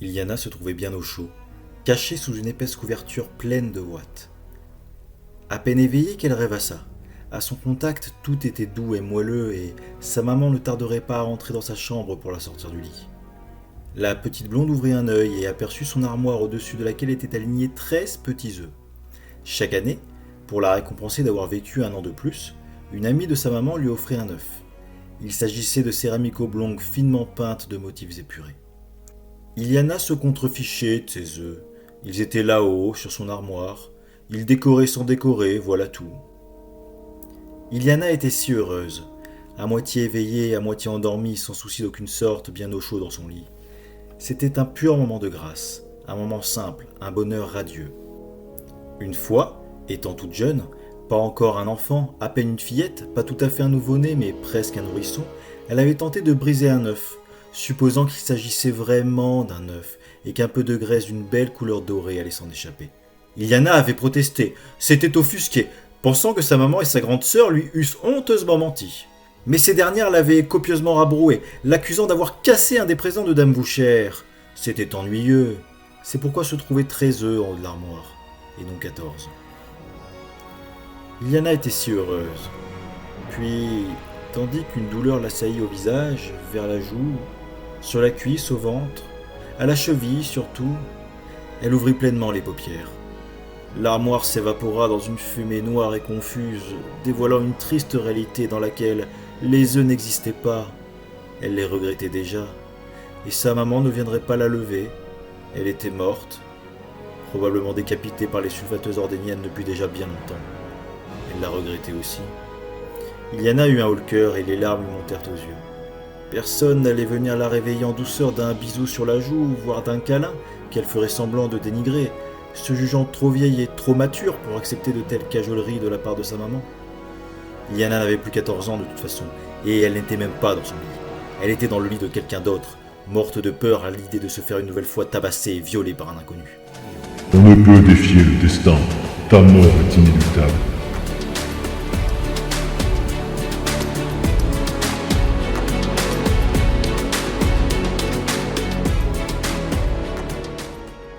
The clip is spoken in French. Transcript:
Iliana se trouvait bien au chaud, cachée sous une épaisse couverture pleine de ouates. À peine éveillée qu'elle rêvassa. À son contact, tout était doux et moelleux et sa maman ne tarderait pas à entrer dans sa chambre pour la sortir du lit. La petite blonde ouvrit un œil et aperçut son armoire au-dessus de laquelle étaient alignés 13 petits œufs. Chaque année, pour la récompenser d'avoir vécu un an de plus, une amie de sa maman lui offrait un œuf. Il s'agissait de céramiques oblongues finement peintes de motifs épurés. Iliana se contrefichait de ces œufs. Ils étaient là-haut, sur son armoire. Ils décoraient sans décorer, voilà tout. Iliana était si heureuse, à moitié éveillée, à moitié endormie, sans souci d'aucune sorte, bien au chaud dans son lit. C'était un pur moment de grâce, un moment simple, un bonheur radieux. Une fois, étant toute jeune, pas encore un enfant, à peine une fillette, pas tout à fait un nouveau-né, mais presque un nourrisson, elle avait tenté de briser un œuf, supposant qu'il s'agissait vraiment d'un œuf, et qu'un peu de graisse d'une belle couleur dorée allait s'en échapper. Iliana avait protesté, s'était offusquée, pensant que sa maman et sa grande sœur lui eussent honteusement menti. Mais ces dernières l'avaient copieusement rabrouée, l'accusant d'avoir cassé un des présents de Dame Bouchère. C'était ennuyeux. C'est pourquoi se trouvaient 13 œufs en haut de l'armoire, et non 14. Iliana était si heureuse. Puis, tandis qu'une douleur l'assaillit au visage, vers la joue, sur la cuisse, au ventre, à la cheville surtout, elle ouvrit pleinement les paupières. L'armoire s'évapora dans une fumée noire et confuse, dévoilant une triste réalité dans laquelle les œufs n'existaient pas. Elle les regrettait déjà, et sa maman ne viendrait pas la lever. Elle était morte, probablement décapitée par les sulfateuses ordéniennes depuis déjà bien longtemps. Elle la regrettait aussi. Iliana eut un haut le cœur et les larmes lui montèrent aux yeux. Personne n'allait venir la réveiller en douceur d'un bisou sur la joue, voire d'un câlin, qu'elle ferait semblant de dénigrer, se jugeant trop vieille et trop mature pour accepter de telles cajoleries de la part de sa maman. Iliana n'avait plus 14 ans de toute façon, et elle n'était même pas dans son lit. Elle était dans le lit de quelqu'un d'autre, morte de peur à l'idée de se faire une nouvelle fois tabasser et violer par un inconnu. On ne peut défier le destin. Ta mort est inéluctable.